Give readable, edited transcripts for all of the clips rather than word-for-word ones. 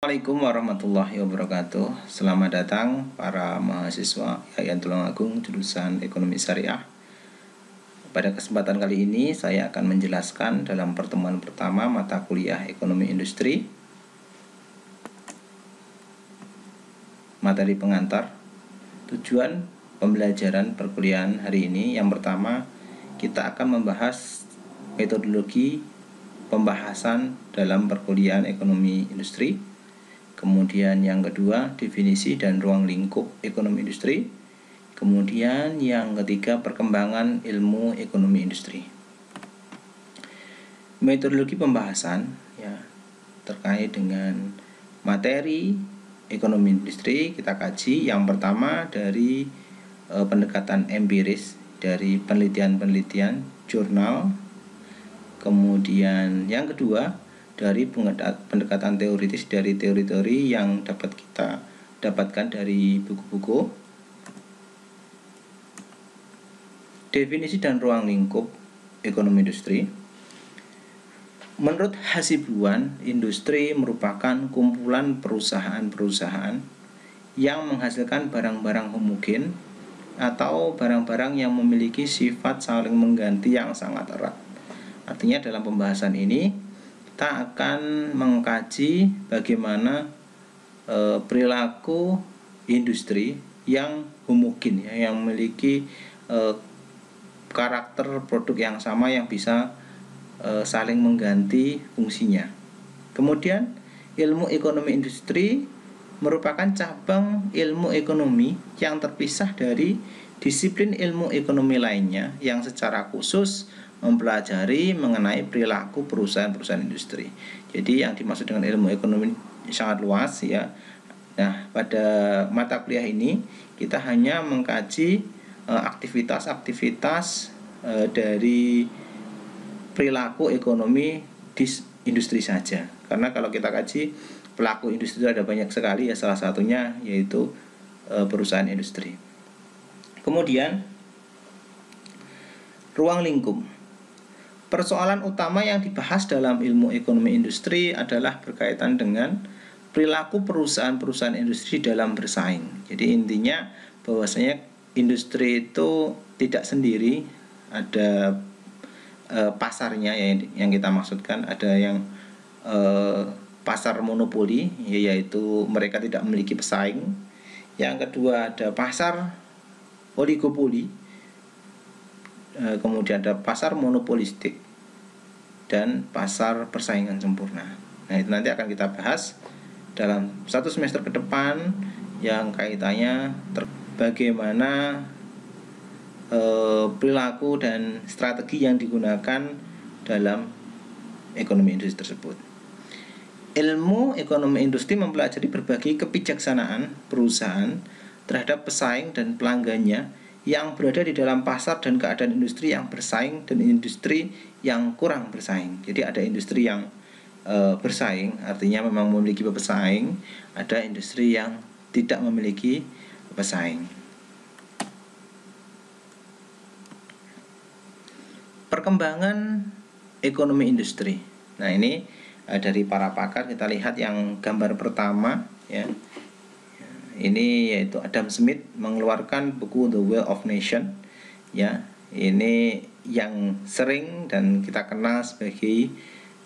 Assalamualaikum warahmatullahi wabarakatuh. Selamat datang para mahasiswa Yayan Tulungagung jurusan Ekonomi Syariah. Pada kesempatan kali ini saya akan menjelaskan dalam pertemuan pertama mata kuliah Ekonomi Industri. Materi pengantar. Tujuan pembelajaran perkuliahan hari ini yang pertama, kita akan membahas metodologi pembahasan dalam perkuliahan Ekonomi Industri. Kemudian yang kedua, definisi dan ruang lingkup ekonomi industri. Kemudian yang ketiga, perkembangan ilmu ekonomi industri. Metodologi pembahasan ya terkait dengan materi ekonomi industri kita kaji. Yang pertama dari pendekatan empiris dari penelitian-penelitian jurnal. Kemudian yang kedua dari pendekatan teoritis dari teori-teori yang dapat kita dapatkan dari buku-buku. Definisi dan ruang lingkup ekonomi industri. Menurut Hasibuan, industri merupakan kumpulan perusahaan-perusahaan yang menghasilkan barang-barang homogen atau barang-barang yang memiliki sifat saling mengganti yang sangat erat. Artinya dalam pembahasan ini kita akan mengkaji bagaimana perilaku industri yang homogen ya, yang memiliki karakter produk yang sama yang bisa saling mengganti fungsinya. Kemudian ilmu ekonomi industri merupakan cabang ilmu ekonomi yang terpisah dari disiplin ilmu ekonomi lainnya yang secara khusus mempelajari mengenai perilaku perusahaan-perusahaan industri. Jadi yang dimaksud dengan ilmu ekonomi sangat luas ya. Nah, pada mata kuliah ini kita hanya mengkaji aktivitas-aktivitas dari perilaku ekonomi di industri saja. Karena kalau kita kaji pelaku industri itu ada banyak sekali ya, salah satunya yaitu perusahaan industri. Kemudian ruang lingkup. Persoalan utama yang dibahas dalam ilmu ekonomi industri adalah berkaitan dengan perilaku perusahaan-perusahaan industri dalam bersaing. Jadi intinya bahwasanya industri itu tidak sendiri, ada pasarnya yang kita maksudkan, ada yang pasar monopoli, yaitu mereka tidak memiliki pesaing. Yang kedua ada pasar oligopoli, kemudian ada pasar monopolistik dan pasar persaingan sempurna. Nah, itu nanti akan kita bahas dalam satu semester ke depan yang kaitannya bagaimana perilaku dan strategi yang digunakan dalam ekonomi industri tersebut. Ilmu ekonomi industri mempelajari berbagai kebijaksanaan perusahaan terhadap pesaing dan pelanggannya yang berada di dalam pasar dan keadaan industri yang bersaing dan industri yang kurang bersaing. Jadi ada industri yang bersaing, artinya memang memiliki pesaing, ada industri yang tidak memiliki pesaing. Perkembangan ekonomi industri. Nah, ini dari para pakar kita lihat yang gambar pertama ya. Ini yaitu Adam Smith mengeluarkan buku The Wealth of Nation ya. Ini yang sering dan kita kenal sebagai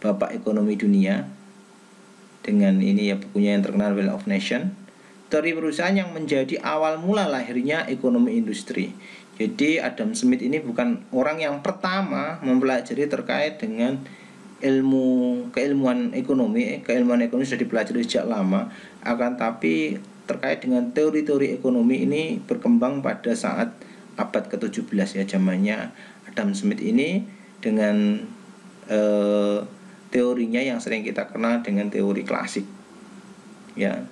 bapak ekonomi dunia. Dengan ini ya bukunya yang terkenal Wealth of Nation. Teori perusahaan yang menjadi awal mula lahirnya ekonomi industri. Jadi Adam Smith ini bukan orang yang pertama mempelajari terkait dengan keilmuan ekonomi sudah dipelajari sejak lama, akan tapi terkait dengan teori-teori ekonomi ini berkembang pada saat abad ke-17 ya, zamannya Adam Smith ini dengan teorinya yang sering kita kenal dengan teori klasik ya,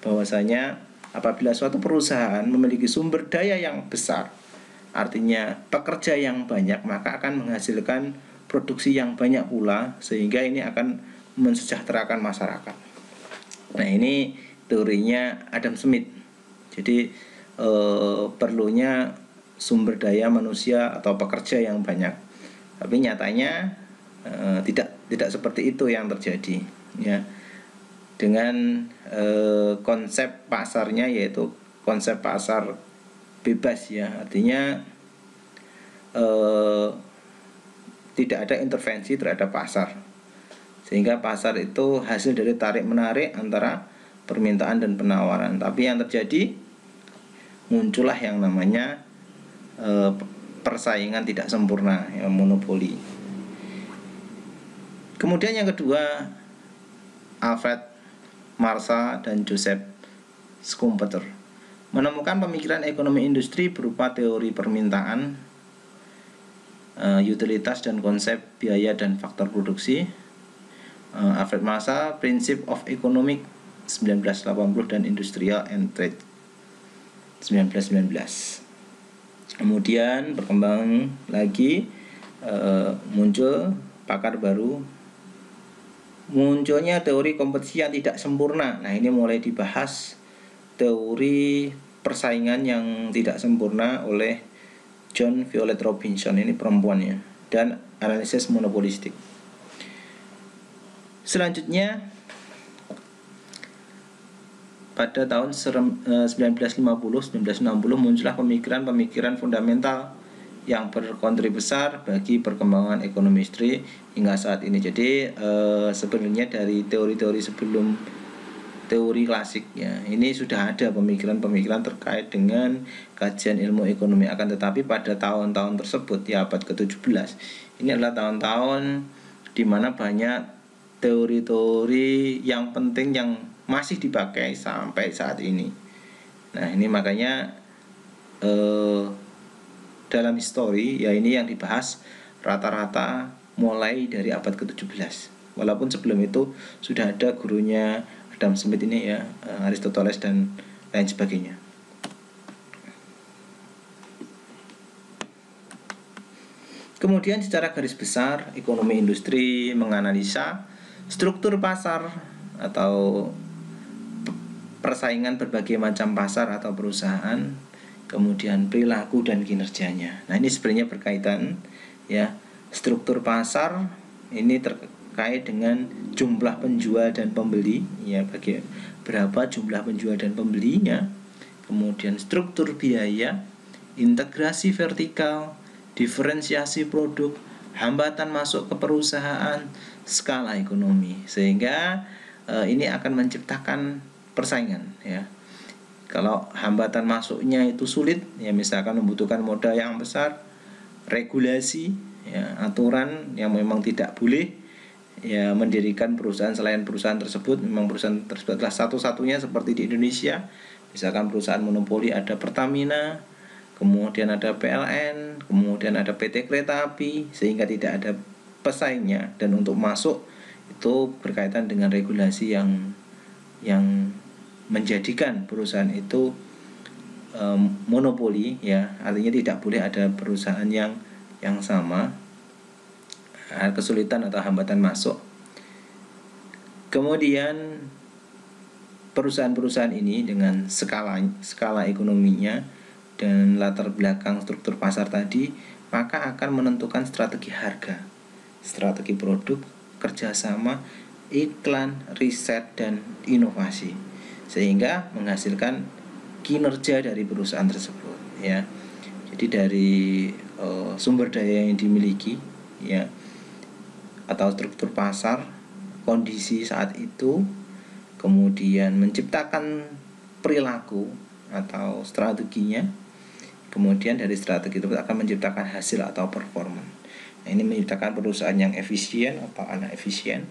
bahwasanya apabila suatu perusahaan memiliki sumber daya yang besar, artinya pekerja yang banyak, maka akan menghasilkan produksi yang banyak pula, sehingga ini akan mensejahterakan masyarakat. Nah, ini teorinya Adam Smith. Jadi perlunya sumber daya manusia atau pekerja yang banyak. Tapi nyatanya tidak seperti itu yang terjadi ya. dengan konsep pasarnya, yaitu konsep pasar bebas ya, artinya tidak ada intervensi terhadap pasar, sehingga pasar itu hasil dari tarik menarik antara permintaan dan penawaran. Tapi yang terjadi, muncullah yang namanya persaingan tidak sempurna, ya, monopoli. Kemudian yang kedua, Alfred Marshall dan Joseph Schumpeter menemukan pemikiran ekonomi industri berupa teori permintaan, utilitas dan konsep biaya dan faktor produksi. Alfred Marshall, Principles of Economic 1980 dan Industrial and Trade 1919. Kemudian berkembang lagi, muncul pakar baru, munculnya teori kompetisi yang tidak sempurna. Nah, ini mulai dibahas teori persaingan yang tidak sempurna oleh John Violet Robinson, ini perempuannya, dan analisis monopolistik. Selanjutnya, pada tahun 1950-1960 muncullah pemikiran-pemikiran fundamental yang berkontribusi besar bagi perkembangan ekonomi industri hingga saat ini. Jadi sebenarnya dari teori-teori sebelum teori klasik ya, ini sudah ada pemikiran-pemikiran terkait dengan kajian ilmu ekonomi. Akan tetapi pada tahun-tahun tersebut, ya abad ke-17, ini adalah tahun-tahun di mana banyak teori-teori yang penting yang masih dipakai sampai saat ini. Nah, ini makanya dalam histori ya, ini yang dibahas rata-rata mulai dari abad ke-17. Walaupun sebelum itu sudah ada gurunya Adam Smith ini ya, Aristoteles dan lain sebagainya. Kemudian secara garis besar, ekonomi industri menganalisa struktur pasar atau persaingan berbagai macam pasar atau perusahaan, kemudian perilaku dan kinerjanya. Nah, ini sebenarnya berkaitan ya. Struktur pasar ini terkait dengan jumlah penjual dan pembeli ya, berapa jumlah penjual dan pembelinya. Kemudian struktur biaya, integrasi vertikal, diferensiasi produk, hambatan masuk ke perusahaan, skala ekonomi. Sehingga ini akan menciptakan persaingan ya. Kalau hambatan masuknya itu sulit ya, misalkan membutuhkan modal yang besar, regulasi ya, aturan yang memang tidak boleh ya mendirikan perusahaan selain perusahaan tersebut, memang perusahaan tersebut adalah satu-satunya seperti di Indonesia. Misalkan perusahaan monopoli, ada Pertamina, kemudian ada PLN, kemudian ada PT Kereta Api, sehingga tidak ada pesaingnya. Dan untuk masuk itu berkaitan dengan regulasi yang menjadikan perusahaan itu monopoli ya, artinya tidak boleh ada perusahaan yang sama, kesulitan atau hambatan masuk. Kemudian perusahaan-perusahaan ini dengan skala ekonominya dan latar belakang struktur pasar tadi, maka akan menentukan strategi harga, strategi produk, kerjasama, iklan, riset, dan inovasi, sehingga menghasilkan kinerja dari perusahaan tersebut ya. Jadi dari sumber daya yang dimiliki ya, atau struktur pasar, kondisi saat itu, kemudian menciptakan perilaku atau strateginya, kemudian dari strategi itu akan menciptakan hasil atau performa. Nah, ini menciptakan perusahaan yang efisien atau anak efisien.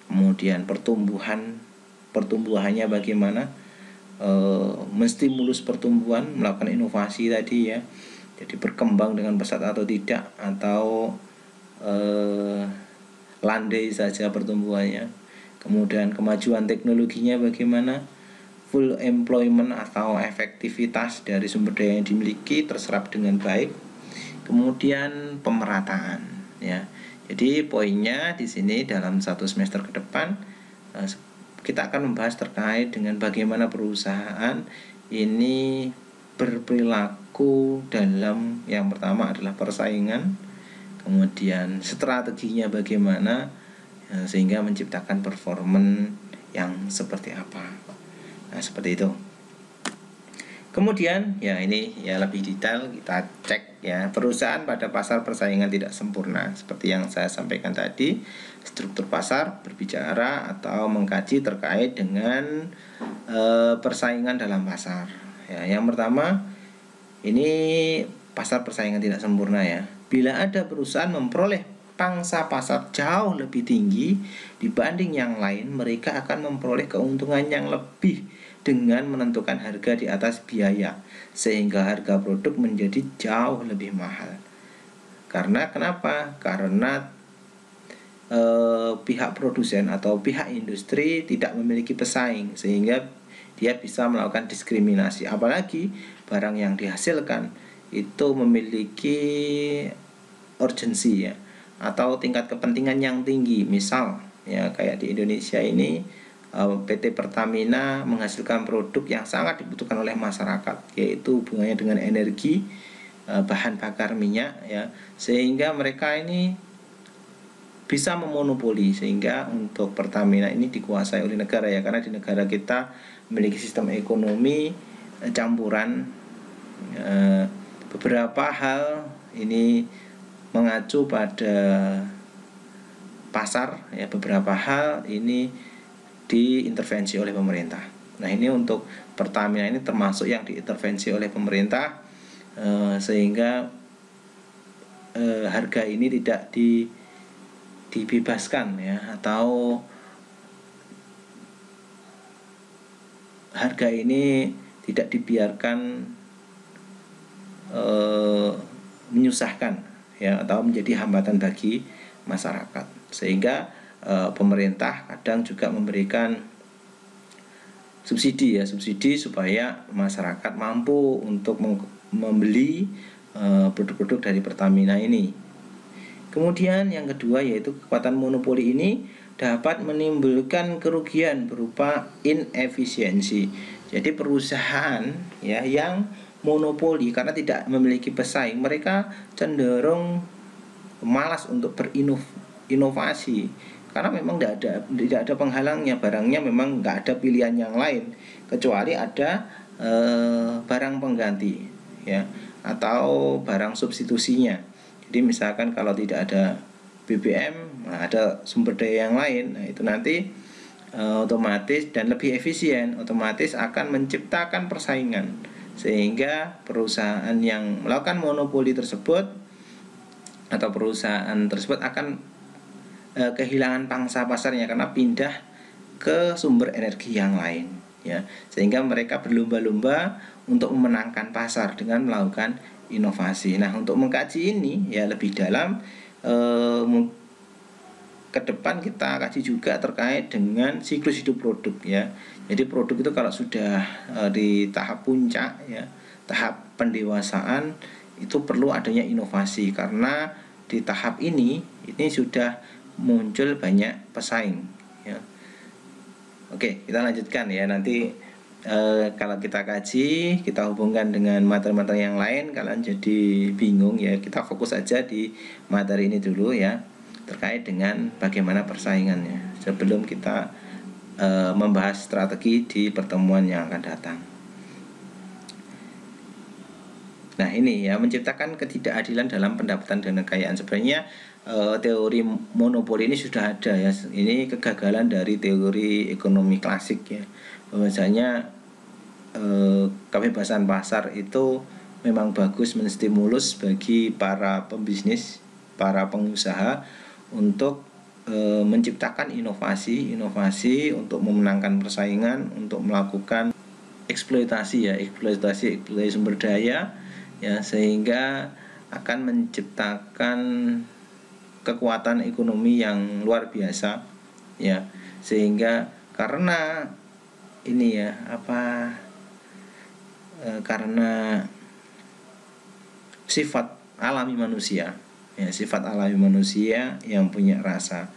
Kemudian pertumbuhannya bagaimana, menstimulus pertumbuhan, melakukan inovasi tadi ya, jadi berkembang dengan pesat atau tidak, atau landai saja pertumbuhannya. Kemudian kemajuan teknologinya bagaimana, full employment atau efektivitas dari sumber daya yang dimiliki terserap dengan baik. Kemudian pemerataan ya. Jadi poinnya di sini dalam satu semester ke depan kita akan membahas terkait dengan bagaimana perusahaan ini berperilaku dalam, yang pertama adalah persaingan, kemudian strateginya bagaimana sehingga menciptakan performance yang seperti apa. Nah, seperti itu. Kemudian ya ini ya lebih detail kita cek ya, perusahaan pada pasar persaingan tidak sempurna seperti yang saya sampaikan tadi. Struktur pasar berbicara atau mengkaji terkait dengan persaingan dalam pasar. Ya, yang pertama ini pasar persaingan tidak sempurna ya. Bila ada perusahaan memperoleh pangsa pasar jauh lebih tinggi dibanding yang lain, mereka akan memperoleh keuntungan yang lebih dengan menentukan harga di atas biaya, sehingga harga produk menjadi jauh lebih mahal. Karena kenapa? Karena pihak produsen atau pihak industri tidak memiliki pesaing, sehingga dia bisa melakukan diskriminasi. Apalagi barang yang dihasilkan itu memiliki urgensi ya, atau tingkat kepentingan yang tinggi. Misal ya kayak di Indonesia ini PT Pertamina menghasilkan produk yang sangat dibutuhkan oleh masyarakat, yaitu hubungannya dengan energi, bahan bakar minyak ya, sehingga mereka ini bisa memonopoli, sehingga untuk Pertamina ini dikuasai oleh negara ya, karena di negara kita memiliki sistem ekonomi campuran. Beberapa hal ini mengacu pada pasar ya, beberapa hal ini diintervensi oleh pemerintah. Nah, ini untuk Pertamina ini termasuk yang diintervensi oleh pemerintah, sehingga harga ini tidak dibebaskan ya, atau harga ini tidak dibiarkan menyusahkan ya, atau menjadi hambatan bagi masyarakat, sehingga pemerintah kadang juga memberikan subsidi supaya masyarakat mampu untuk membeli produk-produk dari Pertamina ini. Kemudian yang kedua yaitu kekuatan monopoli ini dapat menimbulkan kerugian berupa inefisiensi. Jadi perusahaan ya yang monopoli karena tidak memiliki pesaing, mereka cenderung malas untuk berinovasi, karena memang tidak ada penghalangnya, barangnya memang nggak ada pilihan yang lain kecuali ada barang pengganti ya, atau barang substitusinya. Jadi misalkan kalau tidak ada BBM, ada sumber daya yang lain, nah itu nanti otomatis dan lebih efisien, otomatis akan menciptakan persaingan, sehingga perusahaan yang melakukan monopoli tersebut atau perusahaan tersebut akan kehilangan pangsa pasarnya karena pindah ke sumber energi yang lain ya, sehingga mereka berlomba-lomba untuk memenangkan pasar dengan melakukan inovasi. Nah, untuk mengkaji ini ya lebih dalam, ke depan kita kaji juga terkait dengan siklus hidup produk ya. Jadi produk itu kalau sudah di tahap puncak ya, tahap pendewasaan, itu perlu adanya inovasi, karena di tahap ini sudah muncul banyak pesaing ya. Oke, kita lanjutkan ya. Nanti kalau kita kaji, kita hubungkan dengan materi-materi yang lain, kalian jadi bingung ya. Kita fokus aja di materi ini dulu ya, terkait dengan bagaimana persaingannya, sebelum kita membahas strategi di pertemuan yang akan datang. Nah, ini ya, menciptakan ketidakadilan dalam pendapatan dan kekayaan. Sebenarnya teori monopoli ini sudah ada ya. Ini kegagalan dari teori ekonomi klasik ya. Bahwasanya kebebasan pasar itu memang bagus, menstimulus bagi para pembisnis, para pengusaha untuk menciptakan inovasi untuk memenangkan persaingan, untuk melakukan eksploitasi sumber daya ya, sehingga akan menciptakan kekuatan ekonomi yang luar biasa ya, sehingga karena ini ya karena sifat alami manusia ya, sifat alami manusia yang punya rasa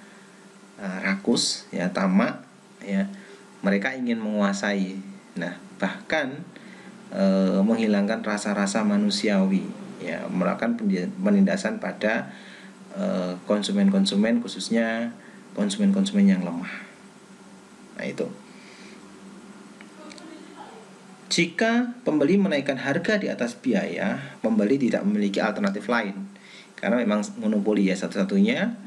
rakus ya, tamak ya, mereka ingin menguasai. Nah, bahkan menghilangkan rasa-rasa manusiawi ya, melakukan penindasan pada konsumen-konsumen, khususnya konsumen-konsumen yang lemah. Nah, itu. Jika pembeli menaikkan harga di atas biaya, pembeli tidak memiliki alternatif lain karena memang monopoli ya satu-satunya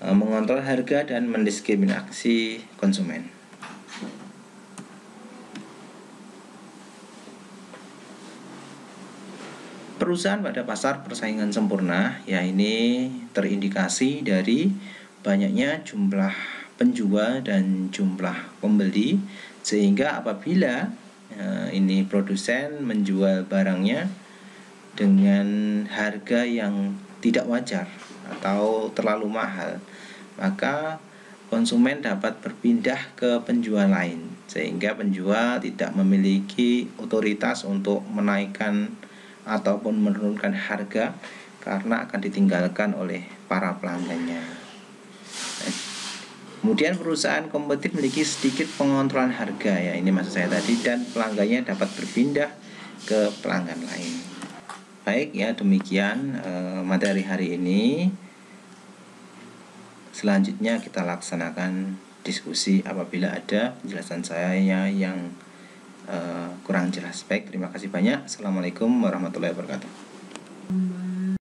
mengontrol harga dan mendiskriminasi konsumen. Perusahaan pada pasar persaingan sempurna, ya ini terindikasi dari banyaknya jumlah penjual dan jumlah pembeli, sehingga apabila ini produsen menjual barangnya dengan harga yang tidak wajar atau terlalu mahal, maka konsumen dapat berpindah ke penjual lain, sehingga penjual tidak memiliki otoritas untuk menaikkan ataupun menurunkan harga karena akan ditinggalkan oleh para pelanggannya. Kemudian perusahaan kompetitif memiliki sedikit pengontrolan harga, ya ini maksud saya tadi, dan pelanggannya dapat berpindah ke pelanggan lain. Baik ya, demikian materi hari ini. Selanjutnya kita laksanakan diskusi apabila ada penjelasan saya yang kurang jelas. Baik, terima kasih banyak. Assalamualaikum warahmatullahi wabarakatuh.